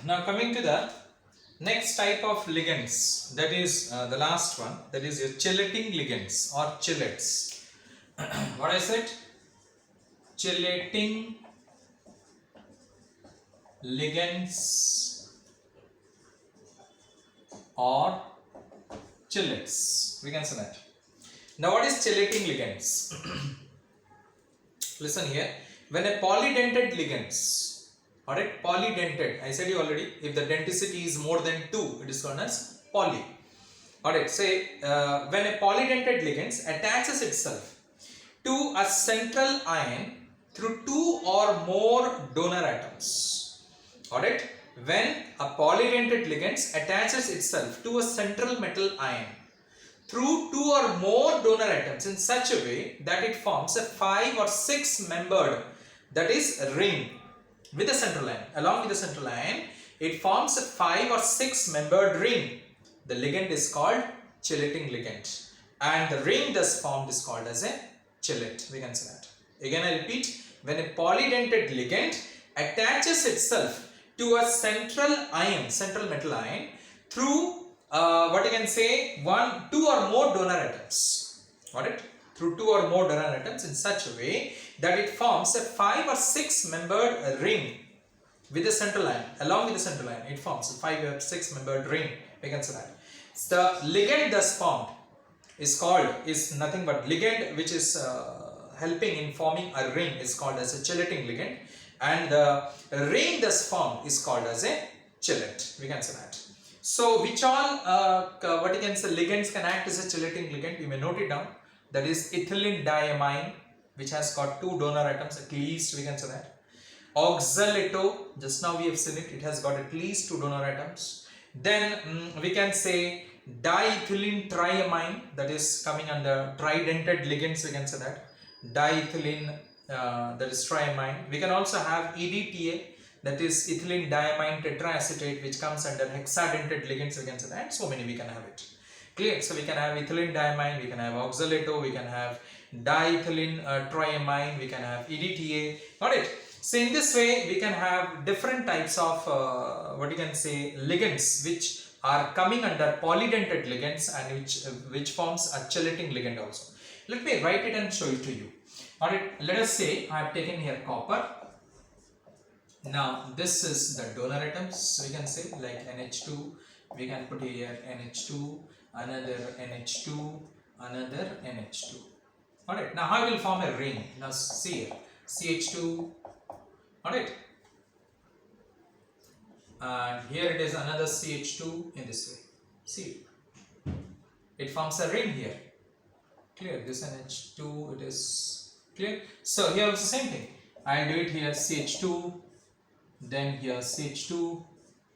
Now coming to the next type of ligands, that is the last one, that is your chelating ligands or chelates. What I said? Chelating ligands or chelates. We can say that. Now what is chelating ligands? Listen here. When a polydentate ligands, alright, polydentate, I said you already, if the denticity is more than 2, it is called as poly. Alright, say when a polydentate ligands attaches itself to a central ion through 2 or more donor atoms. Alright, when a polydentate ligands attaches itself to a central metal ion through 2 or more donor atoms in such a way that it forms a 5 or 6 membered, that is a ring with a central ion. Along with the central ion, it forms a 5 or 6 membered ring. The ligand is called chelating ligand, and the ring thus formed is called as a chelate. We can say that. Again I repeat, when a polydentate ligand attaches itself to a central ion, central metal ion, through what you can say 1, 2 or more donor atoms, got it? Through 2 or more donor atoms in such a way that it forms a 5 or 6 membered ring with a central ion. Along with the central ion, it forms a 5 or 6 membered ring. We can say that. The ligand thus formed is nothing but ligand which is helping in forming a ring is called as a chelating ligand, and the ring thus formed is called as a chelate. We can say that. So which all what you can say ligands can act as a chelating ligand? You may note it down. That is ethylene diamine, which has got 2 donor atoms at least, we can say that. Oxalato, just now we have seen it, it has got at least 2 donor atoms. Then we can say diethylene triamine, that is coming under tridentate ligands, we can say that. Diethylene, that is triamine. We can also have EDTA, that is ethylene diamine tetraacetate, which comes under hexadentate ligands, we can say that. And so many we can have it. Clear? So we can have ethylene diamine, we can have oxalato, we can have diethylene triamine, we can have EDTA. Got it? So in this way we can have different types of what you can say ligands which are coming under polydentate ligands and which forms a chelating ligand also. Let me write it and show it to you. Alright, let us say I have taken here copper. Now this is the donor atoms, we can say, like NH2, we can put here NH2, another NH2, another NH2. Alright, now how I will form a ring? Now see here, CH2, alright, and here it is another CH2 in this way. See, it forms a ring here. Clear? This NH2, it is clear. So here also same thing. I will do it here CH2, then here CH2,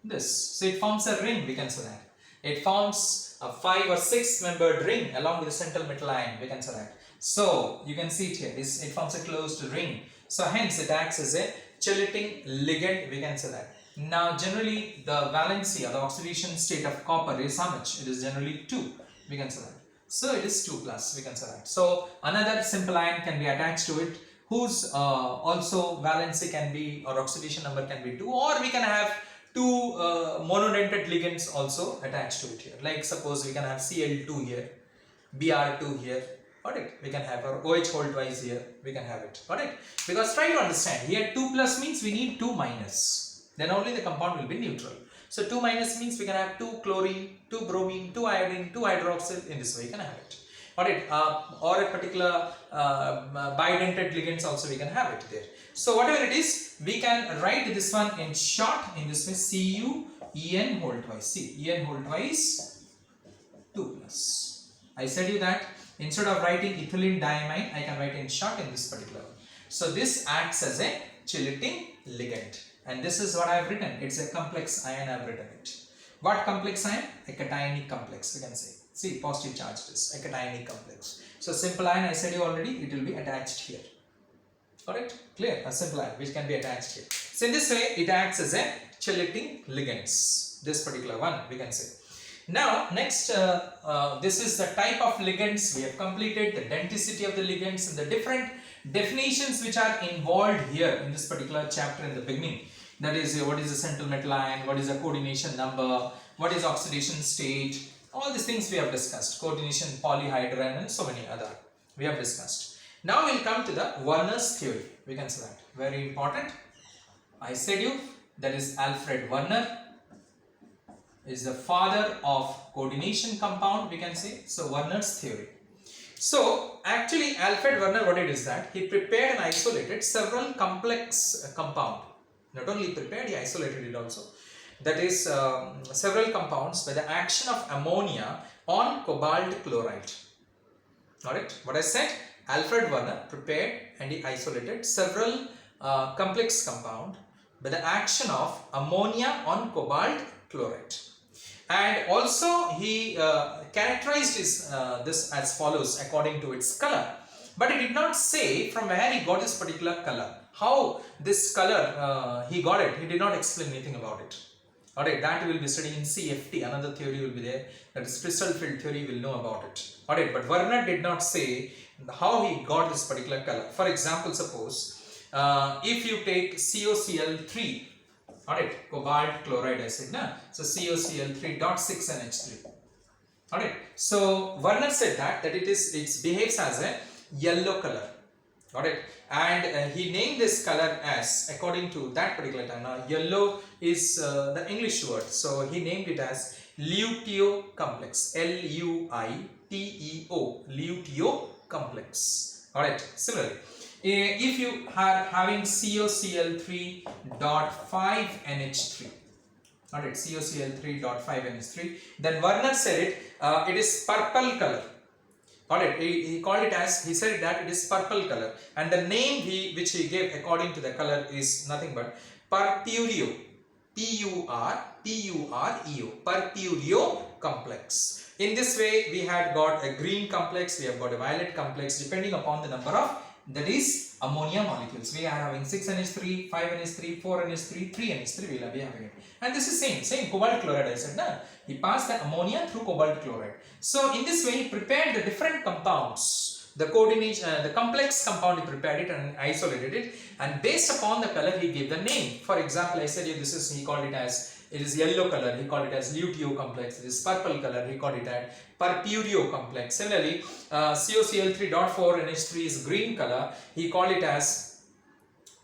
this. So it forms a ring, we can say that. It forms a 5 or 6 membered ring along with the central metal ion, we can say that. So you can see it here, it forms a closed ring. So hence it acts as a chelating ligand, we can say that. Now generally the valency or the oxidation state of copper is how much? It is generally 2, we can say that. So it is 2 plus, we can say that. So another simple ion can be attached to it, whose also valency can be, or oxidation number can be 2, or we can have 2 monodentate ligands also attached to it here. Like suppose we can have Cl2 here, Br2 here, got it? We can have our OH whole twice here, we can have it, got it? Because try to understand, here 2 plus means we need 2 minus, then only the compound will be neutral. So 2 minus means we can have 2 chlorine, 2 bromine, 2 iodine, 2 hydroxyl, in this way you can have it. Alright, or a particular bidentate ligands also we can have it there. So whatever it is, we can write this one in short in this way, CuEn whole twice. See, En whole twice 2 plus. I said you that instead of writing ethylene diamine, I can write in short in this particular one. So this acts as a chelating ligand. And this is what I have written. It's a complex ion I have written it. What complex ion? A cationic complex, we can say. See, positive charge is a cationic complex. So simple ion, I said you already, it will be attached here. Correct? Clear? A simple ion which can be attached here. So in this way, it acts as a chelating ligands. This particular one, we can say. Now, next, this is the type of ligands. We have completed the denticity of the ligands and the different definitions which are involved here in this particular chapter in the beginning. That is, what is the central metal ion, what is the coordination number, what is oxidation state, all these things we have discussed. Coordination, polyhedron, and so many other we have discussed. Now we'll come to the Werner's theory. We can say that very important. I said you that is Alfred Werner is the father of coordination compound, we can say. So Werner's theory. So actually Alfred Werner, what it is that he prepared and isolated several complex compound. Not only prepared, he isolated it also. That is several compounds by the action of ammonia on cobalt chloride. Alright, what I said, Alfred Werner prepared and he isolated several complex compound by the action of ammonia on cobalt chloride. And also he characterized this as follows according to its color. But he did not say from where he got this particular color. How this color he got it, he did not explain anything about it. Alright, that we will be studying in CFT, another theory will be there, that is crystal field theory, will know about it. Alright, but Werner did not say how he got this particular color. For example, suppose if you take COCl3, alright, cobalt chloride I said, na? So COCl3.6NH3. Alright, so Werner said that it behaves as a yellow color. Alright, and he named this color as, according to that particular time, now yellow is the English word, so he named it as Lutein complex, L-U-I-T-E-O, Lutein complex. Alright, similarly, if you are having COCl3.5NH3, alright, COCl3.5NH3, then Werner said it is purple color. Alright, he called it as, he said that it is purple color, and the name which he gave according to the color is nothing but purpureo, P-U-R-P-U-R-E-O, purpureo complex. In this way, we had got a green complex, we have got a violet complex, depending upon the number of, that is, ammonia molecules. We are having 6NH3, 5NH3, 4NH3, 3NH3, we will be having it. And this is same cobalt chloride I said, na? He passed the ammonia through cobalt chloride. So in this way, he prepared the different compounds, the coordination, the complex compound, he prepared it and isolated it, and based upon the color, he gave the name. For example, I said this is, he called it as, it is yellow color, he called it as lutein complex. It is purple color, he called it as purpureo complex. Similarly, COCl3.4NH3 is green color, he called it as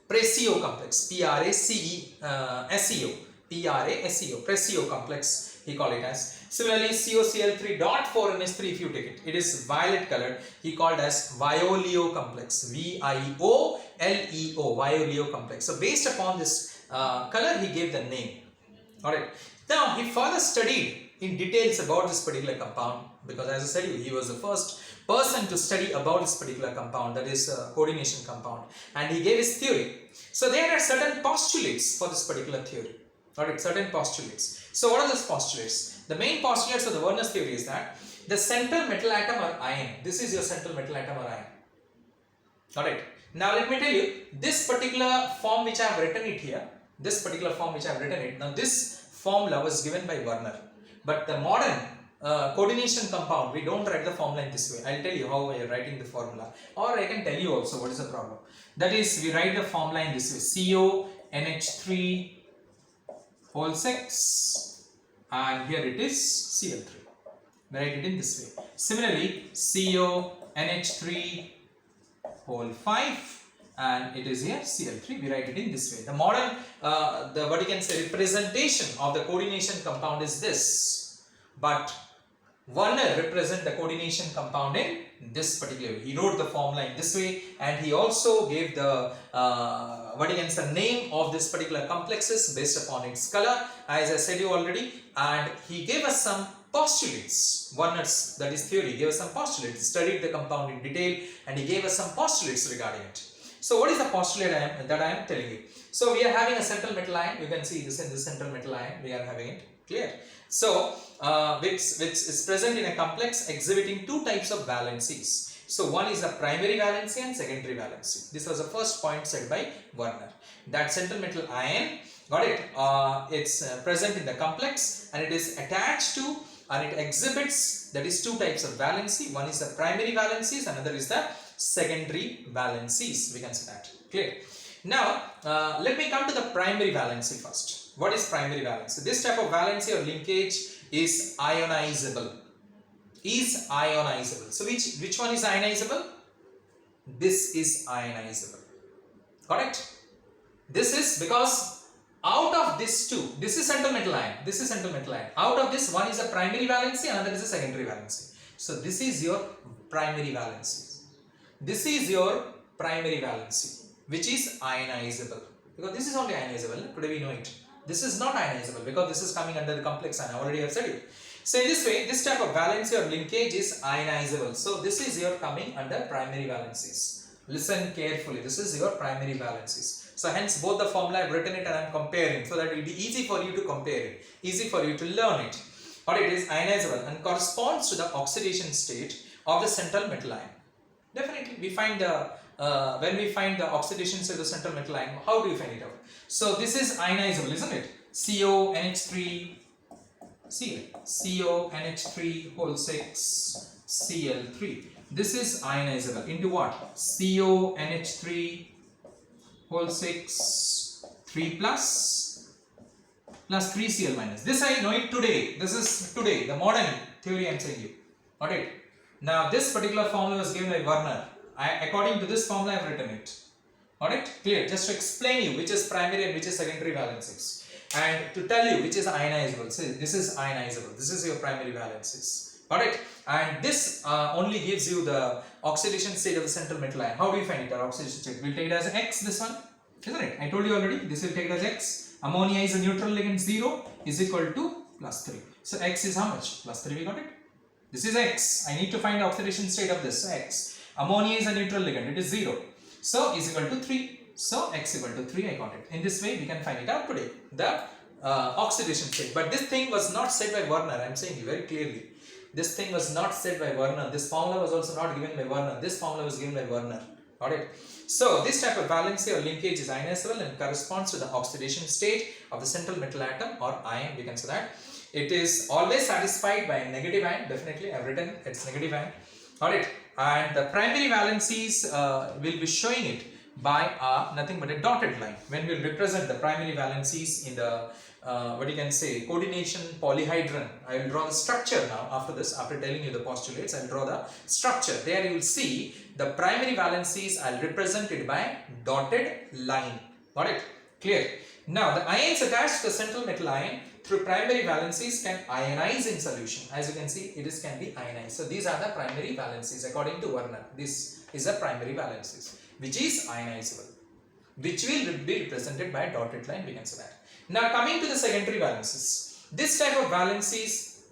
Preseo complex, P-R-A-C-E-S-E-O, P-R-A-S-E-O, Preseo complex, he called it as. Similarly, COCl3.4NH3, if you take it, it is violet color, he called as Violeo complex, V-I-O-L-E-O, Violeo complex. So based upon this color, he gave the name. Alright, now he further studied in details about this particular compound, because as I said, he was the first person to study about this particular compound, that is coordination compound, and he gave his theory. So there are certain postulates for this particular theory. Alright, certain postulates. So what are those postulates? The main postulates of the Werner's theory is that the central metal atom or ion, this is your central metal atom or ion. Alright, now let me tell you, this particular form which I have written it here, now this formula was given by Werner, but the modern coordination compound, we don't write the formula in this way. I'll tell you how we are writing the formula, or I can tell you also what is the problem. That is, we write the formula in this way, CONH3 whole 6, and here it is Cl3. We write it in this way. Similarly, CONH3 whole 5, and it is here Cl3, we write it in this way. The modern, what you can say, representation of the coordination compound is this, but Werner represent the coordination compound in this particular way. He wrote the formula in this way, and he also gave the what you can say, name of this particular complexes based upon its color, as I said you already, and he gave us some postulates. Werner's, that is theory, gave us some postulates. He studied the compound in detail, and he gave us some postulates regarding it. So what is the postulate that I am telling you? So we are having a central metal ion. You can see this in the central metal ion. We are having it clear. So which is present in a complex exhibiting two types of valencies. So one is the primary valency and secondary valency. This was the first point said by Werner. That central metal ion, got it? It's present in the complex, and it is attached to, and it exhibits, that is, two types of valency. One is the primary valencies, another is the secondary valencies. We can say that. Clear? Now, let me come to the primary valency first. What is primary valency? This type of valency or linkage is ionizable. Is ionizable. So which one is ionizable? This is ionizable. Correct? This is because out of these two, this is central metal ion, this is central metal ion. Out of this, one is a primary valency, another is a secondary valency. So this is your primary valency. This is your primary valency, which is ionizable. Because this is only ionizable, today we know it. This is not ionizable because this is coming under the complex ion, I already have said it. So in this way, this type of valency or linkage is ionizable. So this is your coming under primary valencies. Listen carefully, this is your primary valencies. So hence both the formula I have written it and I am comparing, so that it will be easy for you to compare it, easy for you to learn it. Or it is ionizable and corresponds to the oxidation state of the central metal ion. Definitely we find the when we find the oxidation state of the central metal ion, how do you find it out? So this is ionizable, isn't it? CONH3 Cl, CONH3 whole 6 Cl3. This is ionizable into what? CONH3 whole 6 3 plus 3 Cl minus. This I know it today. This is today, the modern theory I am saying you. Got it? Now this particular formula was given by Werner. According to this formula I have written it. Got it? Clear? Just to explain you which is primary and which is secondary valencies. And to tell you which is ionizable. So this is ionizable. This is your primary valencies. Got it? And this only gives you the oxidation state of the central metal ion. How do you find it? Our oxidation state. We'll take it as X, this one. Isn't it? I told you already. This will take it as X. Ammonia is a neutral ligand 0 is equal to +3. So X is how much? +3, we got it. This is X. I need to find the oxidation state of this. So X. Ammonia is a neutral ligand. It is 0. So is equal to 3. So X equal to 3, I got it. In this way, we can find it out today. The oxidation state. But this thing was not said by Werner. I am saying you very clearly. This thing was not said by Werner. This formula was also not given by Werner. This formula was given by Werner. Got it? So this type of valency or linkage is ionizable and corresponds to the oxidation state of the central metal atom or ion. We can say that. It is always satisfied by a negative ion. Definitely, I have written it's negative ion. Got it? And the primary valencies will be showing it by nothing but a dotted line. When we represent the primary valencies in the what you can say coordination polyhedron, I will draw the structure now. After this, after telling you the postulates, I will draw the structure. There you will see the primary valencies are represented by dotted line. Got it? Clear? Now the ions attached to the central metal ion through primary valencies can ionize in solution. As you can see, it is can be ionized. So these are the primary valencies according to Werner. This is the primary valencies, which is ionizable, which will be represented by a dotted line. We can say that. Now coming to the secondary valencies, this type of valencies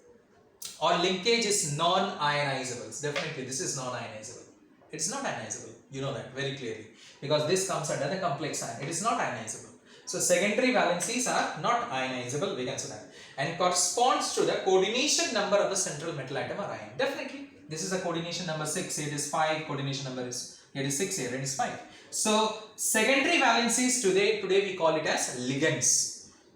or linkage is non-ionizable. Definitely this is non-ionizable. It's not ionizable. You know that very clearly because this comes under the complex ion. It is not ionizable. So secondary valencies are not ionizable. We can say that, and corresponds to the coordination number of the central metal atom or ion. Definitely this is the coordination number 6. Here it is 5. Coordination number is here is 6. Here it is 5. So secondary valencies today we call it as ligands.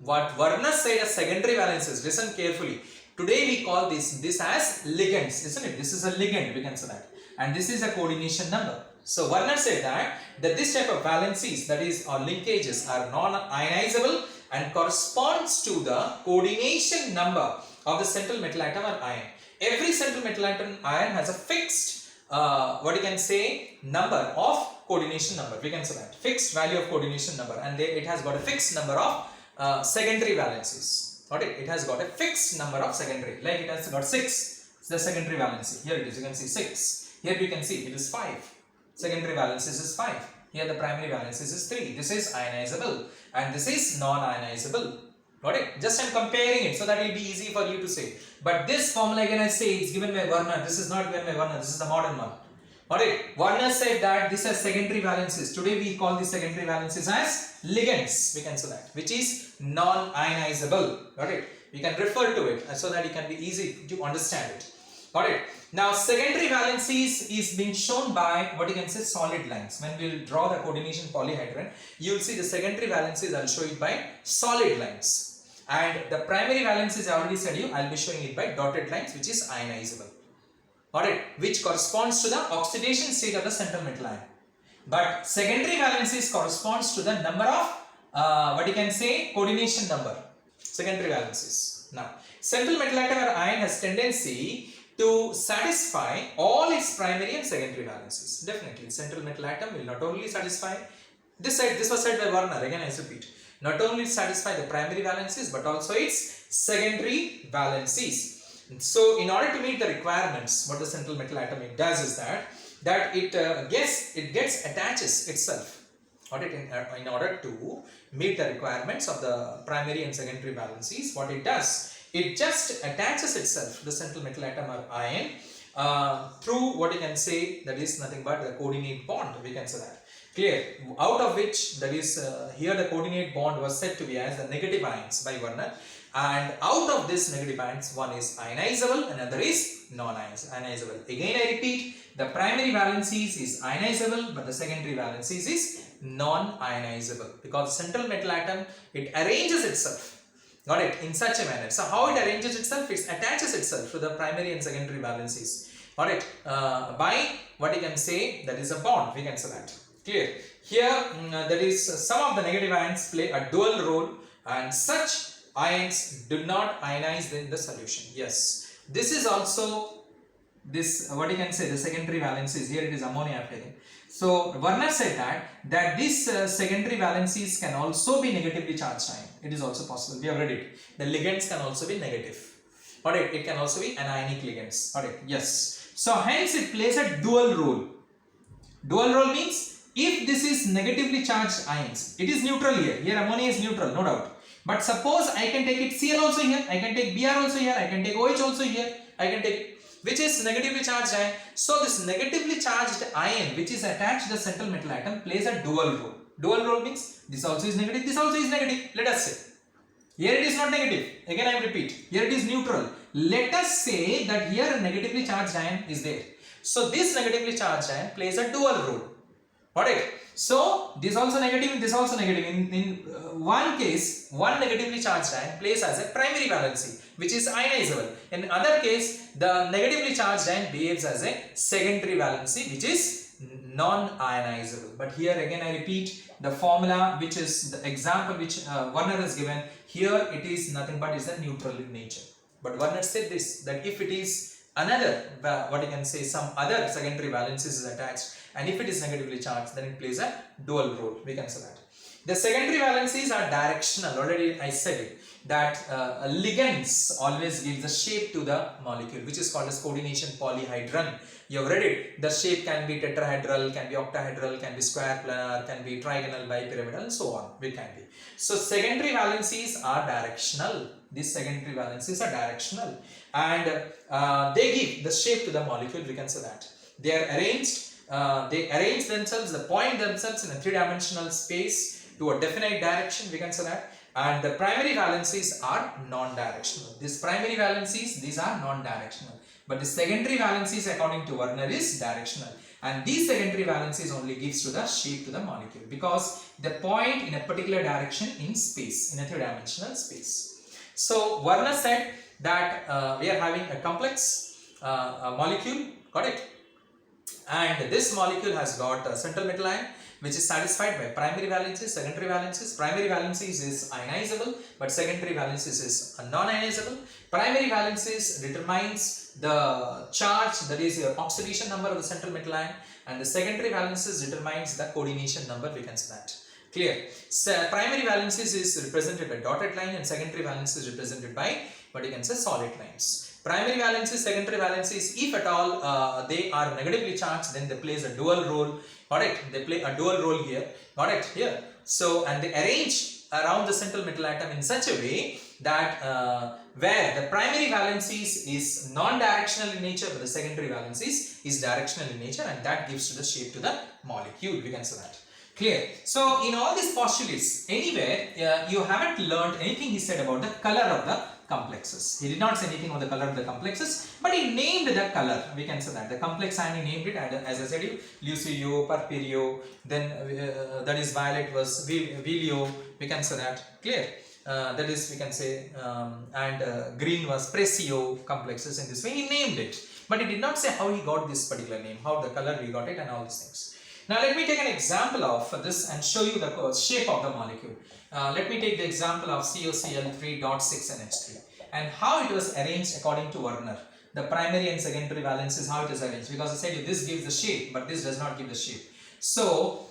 What Werner said as secondary valencies, listen carefully. Today we call this as ligands, isn't it? This is a ligand, we can say that. And this is a coordination number. So Werner said that this type of valencies, that is or linkages, are non-ionizable and corresponds to the coordination number of the central metal atom or ion. Every central metal atom ion has a fixed what you can say number of coordination number. We can say that fixed value of coordination number, and it has got a fixed number of secondary valencies. Got it? It has got a fixed number of secondary, like it has got 6. It's the secondary valency. Here it is. You can see 6. Here we can see it is 5. Secondary valencies is 5. Here the primary valencies is 3. This is ionizable and this is non-ionizable. Got it? Just I'm comparing it so that it will be easy for you to say. But this formula again I say it's given by Werner. This is not given by Werner. This is the modern one. Got it? Werner said that this has secondary valencies. Today we call these secondary valencies as ligands. We can say that, which is non-ionizable. Got it? We can refer to it so that it can be easy to understand it. Got it? Now secondary valencies is being shown by what you can say solid lines. When we will draw the coordination polyhedron, you will see the secondary valencies. I will show it by solid lines, and the primary valencies I already said you. I will be showing it by dotted lines, which is ionizable. Got it? Which corresponds to the oxidation state of the central metal ion. But secondary valencies corresponds to the number of what you can say coordination number. Secondary valencies. Now, central metal atom or ion has tendency to satisfy all its primary and secondary valencies. Definitely, central metal atom will not only satisfy this was said by Werner. Again, I repeat, not only satisfy the primary valencies but also its secondary valencies. So, in order to meet the requirements, what the central metal atom it does is that it gets attaches itself. In order to meet the requirements of the primary and secondary valencies, what it does, it just attaches itself, the central metal atom or ion, through what you can say that is nothing but the coordinate bond, we can say that. Clear? Out of which, that is here the coordinate bond was said to be as the negative ions by Werner, and out of this negative ions, one is ionizable, another is non-ionizable. Again I repeat, the primary valencies is ionizable, but the secondary valencies is non-ionizable, because central metal atom, it arranges itself, got it, in such a manner. So how it arranges itself? It attaches itself to the primary and secondary valencies, got it, by what you can say that is a bond, we can say that. Clear? Here there is some of the negative ions play a dual role, and such ions do not ionize in the solution. Yes, this is also this what you can say the secondary valencies. Here it is ammonia I'm taking. So Werner said that these secondary valencies can also be negatively charged ion. It is also possible. We have read it. The ligands can also be negative. Alright, it can also be anionic ligands. Alright, yes. So hence it plays a dual role. Dual role means if this is negatively charged ions, it is neutral here. Here ammonia is neutral, no doubt. But suppose I can take it Cl also here, I can take Br also here, I can take OH also here, I can take which is negatively charged ion. So this negatively charged ion which is attached to the central metal atom plays a dual role. Dual role means this also is negative, this also is negative. Let us say. Here it is not negative. Again I repeat. Here it is neutral. Let us say that here a negatively charged ion is there. So this negatively charged ion plays a dual role. Alright. So this also negative, this also negative. In one case, one negatively charged ion plays as a primary valency, which is ionizable. In other case, the negatively charged ion behaves as a secondary valency, which is non-ionizable. But here again I repeat, the formula which is the example which Werner has given, here it is nothing but is a neutral in nature. But Werner said this, that if it is another, what you can say, some other secondary valencies is attached, and if it is negatively charged, then it plays a dual role, we can say that. The secondary valencies are directional. Already I said it, that ligands always give the shape to the molecule, which is called as coordination polyhedron. You have read it. The shape can be tetrahedral, can be octahedral, can be square planar, can be trigonal, bipyramidal, and so on. It can be. So secondary valencies are directional. These secondary valencies are directional, and they give the shape to the molecule. We can say that they are arranged. They arrange themselves, they point themselves in a three-dimensional space to a definite direction, we can say that. And the primary valencies are non-directional. These primary valencies, these are non-directional. But the secondary valencies, according to Werner, is directional. And these secondary valencies only gives to the shape to the molecule, because they point in a particular direction in space, in a three-dimensional space. So Werner said that we are having a complex molecule, got it? And this molecule has got a central metal ion which is satisfied by primary valencies, secondary valencies. Primary valencies is ionizable, but secondary valencies is non-ionizable. Primary valencies determines the charge, that is your oxidation number of the central metal ion, and the secondary valencies determines the coordination number, we can say that. Clear? So primary valencies is represented by dotted line, and secondary valencies is represented by what you can say solid lines. Primary valencies, secondary valencies, if at all they are negatively charged, then they plays a dual role. Got it? They play a dual role here. Got it? Here. So, and they arrange around the central metal atom in such a way that where the primary valencies is non-directional in nature, but the secondary valencies is directional in nature, and that gives to the shape to the molecule. We can say that. Clear? So, in all these postulates, anywhere you haven't learned anything he said about the color of the complexes. He did not say anything on the color of the complexes, but he named the color. We can say that the complex ion, he named it, as I said, lucio, purpureo, then that is violet was vilio. We can say that. Clear? That is, we can say, and green was presio complexes. In this way, he named it, but he did not say how he got this particular name, how the color we got it, and all these things. Now let me take an example of this and show you the shape of the molecule. Let me take the example of COCl3.6NH3 and how it was arranged according to Werner. The primary and secondary valence is how it is arranged, because I said this gives the shape but this does not give the shape. So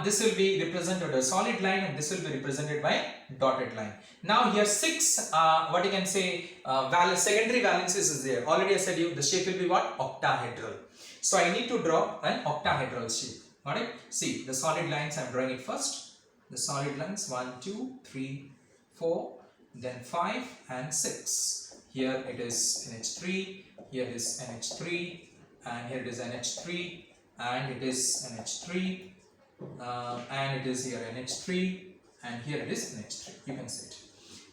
this will be represented by a solid line and this will be represented by dotted line. Now here 6 what you can say secondary valences is there. Already I said you the shape will be what? Octahedral. So I need to draw an octahedral shape. Alright, see the solid lines, I am drawing it first. The solid lines 1, 2, 3, 4, then 5 and 6. Here it is NH3, here is NH3, and here it is NH3, and it is NH3, and it is here NH3, and here it is NH3. You can see it.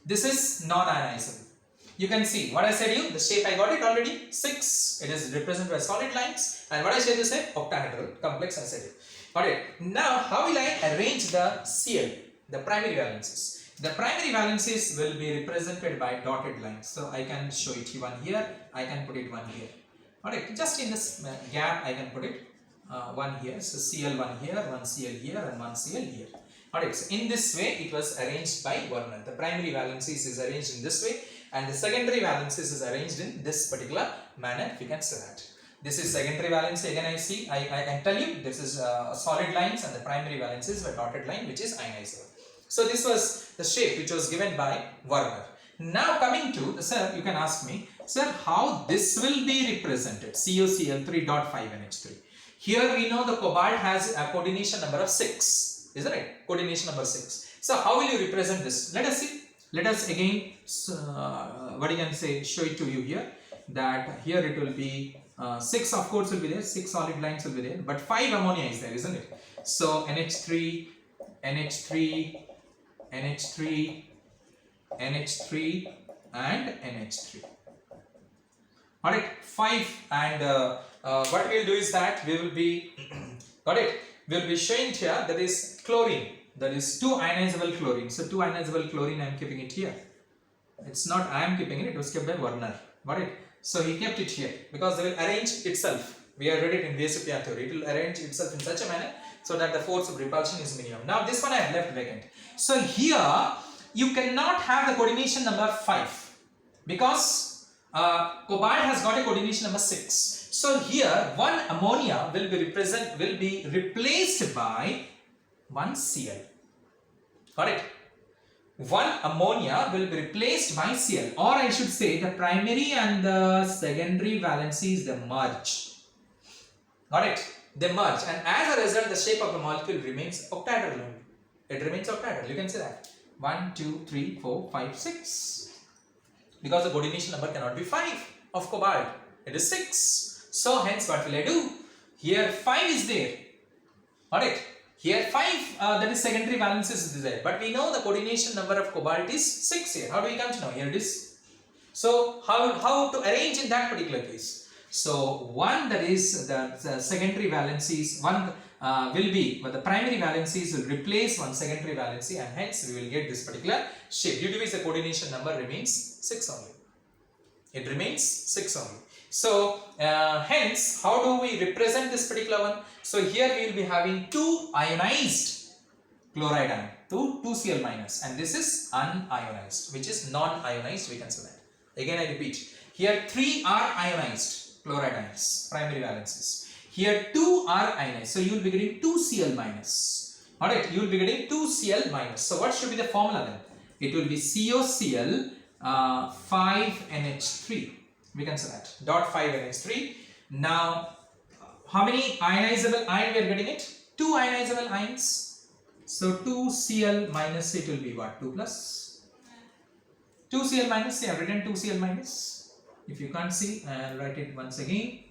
This is non-ionizable. You can see what I said you, the shape I got it already, 6, it is represented by solid lines, and what I said you said, octahedral complex I said it. Alright, now how will I arrange the Cl, the primary valences? The primary valences will be represented by dotted lines. So I can show it one here, I can put it one here. Alright, just in this gap I can put it one here. So Cl1 here, one Cl here, and one Cl here. Alright, so in this way it was arranged by Werner. The primary valences is arranged in this way, and the secondary valences is arranged in this particular manner. You can say that. This is secondary valence. Again, I can tell you this is solid lines, and the primary valences were dotted line, which is ionizable. So this was the shape which was given by Werner. Now coming to the sir, you can ask me, sir, how this will be represented? COCl3.5NH3. Here we know the cobalt has a coordination number of 6, isn't it? Coordination number 6. So how will you represent this? Let us see. Let us again, what you can say, show it to you here. That here it will be 6 of course will be there, 6 solid lines will be there, but 5 ammonia is there, isn't it? So NH3, NH3, NH3, NH3 and NH3. Alright, 5, and what we will do is that we will be got it, we will be showing here that is chlorine, that is 2 ionizable chlorine. So 2 ionizable chlorine I am keeping it here. It's not I am keeping it, it was kept by Werner. Got it? So he kept it here because they will arrange itself. We have read it in VSEPR theory. It will arrange itself in such a manner so that the force of repulsion is minimum. Now this one I have left vacant. So here you cannot have the coordination number 5 because cobalt has got a coordination number 6. So here one ammonia will be replaced by one Cl. Got it? One ammonia will be replaced by Cl, or I should say the primary and the secondary valencies, they merge. Got it? They merge, and as a result the shape of the molecule remains octahedral only. It remains octahedral. You can say that 1, 2, 3, 4, 5, 6, because the coordination number cannot be 5 of cobalt. It is 6. So hence what will I do? Here 5 is there. Got it? Here 5, that is secondary valences is there, but we know the coordination number of cobalt is 6 here. How do we come to know? Here it is. So how to arrange in that particular case? So one, that is the secondary valencies, one will be, but the primary valencies will replace one secondary valency, and hence we will get this particular shape, due to which the coordination number remains 6 only. It remains 6 only. So hence how do we represent this particular one? So here we will be having 2 ionized chloride ion, 2 Cl minus, and this is unionized, which is non-ionized, we can say that. Again I repeat, here 3 are ionized chloride ions, primary valences. Here 2 are ionized, so you will be getting 2 Cl minus. Alright, you will be getting 2 Cl minus. So what should be the formula then? It will be COCl 5NH3. We can say that, dot 5NH3. Now, how many ionizable ion we are getting it? 2 ionizable ions. So 2 Cl minus, it will be what? 2 plus. 2 Cl minus, I have written 2 Cl minus. If you can't see, I'll write it once again.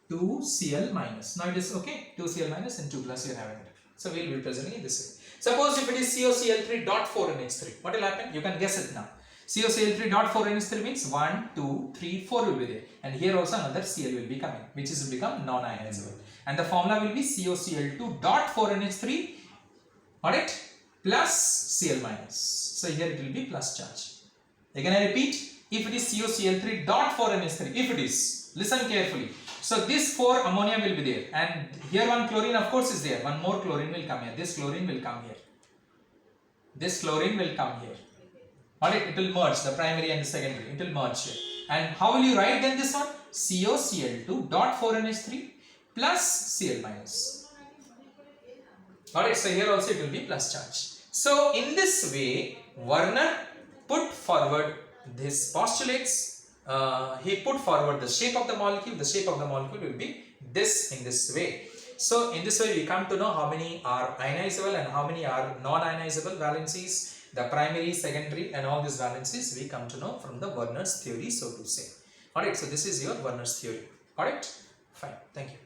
2 Cl minus. Now it is okay. 2 Cl minus and 2 plus you are having it. So we will be representing it this way. Suppose if it is COCl3.4NH3, what will happen? You can guess it now. COCl3.4NH3 means 1, 2, 3, 4 will be there, and here also another Cl will be coming, which is will become non-ionizable, and the formula will be COCl2.4NH3, alright, plus Cl minus. So here it will be plus charge. Again I repeat, if it is COCl3.4NH3, if it is, listen carefully, So this 4 ammonia will be there, and here one chlorine of course is there. One more chlorine will come here. This chlorine will come here. This chlorine will come here. Alright, it will merge the primary and the secondary. It will merge here. And how will you write then this one? COCl2 dot 4NH3 plus Cl minus. Alright, so here also it will be plus charge. So in this way, Werner put forward his postulates. He put forward the shape of the molecule. The shape of the molecule will be this in this way. So in this way we come to know how many are ionizable and how many are non-ionizable valencies. The primary, secondary and all these valencies we come to know from the Werner's theory, so to say. Alright, so this is your Werner's theory. Alright, fine, thank you.